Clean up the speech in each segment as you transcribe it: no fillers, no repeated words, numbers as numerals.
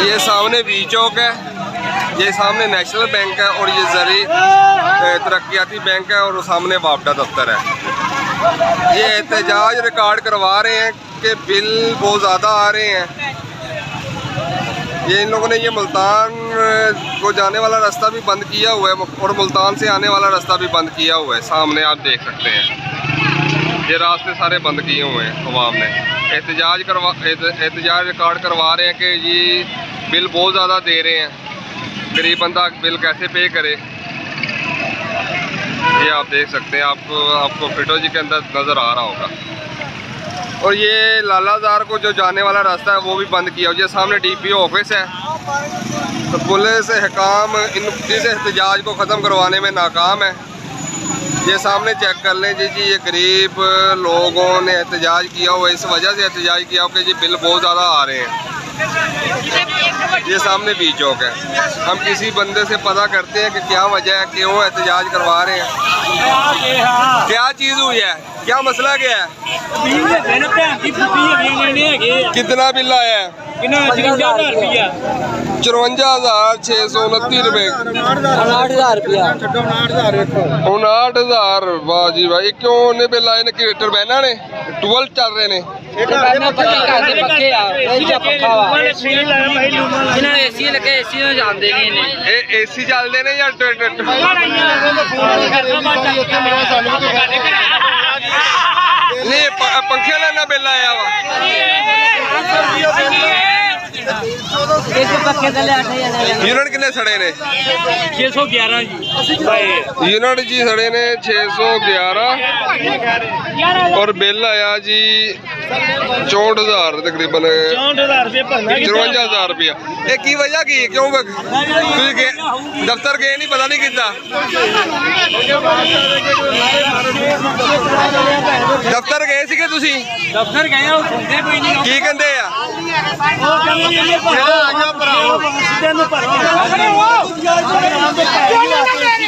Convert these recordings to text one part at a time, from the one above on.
ये सामने वी चौक है, ये सामने नेशनल बैंक है और ये ज़री तरक्याती बैंक है और सामने वापडा दफ्तर है। ये एहतजाज रिकॉर्ड करवा रहे हैं कि बिल बहुत ज़्यादा आ रहे हैं। ये इन लोगों ने ये मुल्तान को जाने वाला रास्ता भी बंद किया हुआ है और मुल्तान से आने वाला रास्ता भी बंद किया हुआ है। सामने आप देख सकते हैं ये रास्ते सारे बंद किए हुए हैं अवाम ने। एहतजाज रिकॉर्ड करवा रहे हैं कि ये बिल बहुत ज़्यादा दे रहे हैं, गरीब बंदा बिल कैसे पे करे। ये आप देख सकते हैं, आपको फोटो जी के अंदर नज़र आ रहा होगा। और ये लालाजार को जो जाने वाला रास्ता है वो भी बंद किया। ये सामने DPO ऑफिस है, तो पुलिस हकाम इस एहतजाज को ख़त्म करवाने में नाकाम है। ये सामने चेक कर लें जी ये गरीब लोगों ने एहतजाज किया हुआ, इस वजह से एहतजाज किया कि जी बिल बहुत ज़्यादा आ रहे हैं। ये सामने वी चौक है। हम किसी बंदे से पता करते हैं कि क्या वजह है, क्यों एहतजाज करवा रहे हैं, क्या चीज़ हुई है, क्या मसला क्या है। कितना बिल आया है? 54,629 रुपये। 59,000। वाह जी वाह। क्यों ने बिल आए ने? टरबैना ने 12 चल रहे ने। AC ਚੱਲਦੇ ਨੇ ਜਾਂ नहीं पंखे ना बिल आया वा। यूनिट कितने सड़े ने? 611 जी। यूनिट जी सड़े ने 611 और बिल आया जी 64,000 तकरीबन 54,000 रुपया। ये की वजह की क्यों दफ्तर गए नहीं पता नहीं कितना दफ्तर गए सी तुसी? दफ्तर गए की कहते हैं?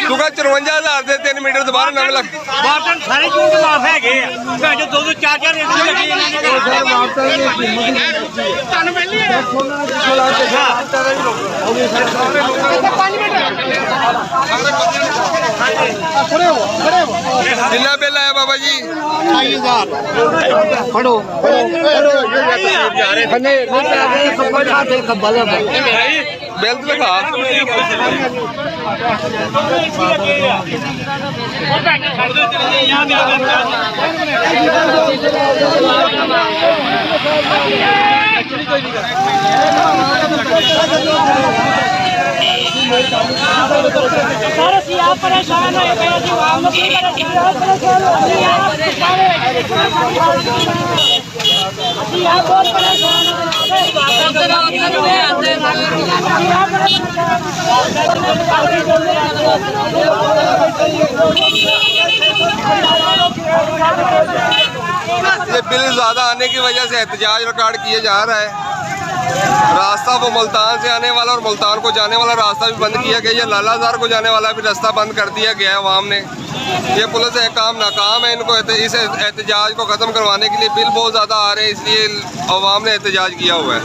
तू कह 54,000 से 3 मीटर दोबारा नवे लग सारे झूठ माफ है 2-4 कितना बिल आया बाबा जी? 2,000। बिल तो दिखा। आप परेशान हो ये बिल ज़्यादा आने की वजह से एहतजाज रिकॉर्ड किया जा रहा है। रास्ता वो मुल्तान से आने वाला और मुल्तान को जाने वाला रास्ता भी बंद किया गया। ये लालाजार को जाने वाला भी रास्ता बंद कर दिया गया है अवाम ने। ये पुलिस काम नाकाम है, इनको इस एहतजाज को ख़त्म करवाने के लिए बिल बहुत ज़्यादा आ रहे हैं, इसलिए अवाम ने एहतजाज किया हुआ है।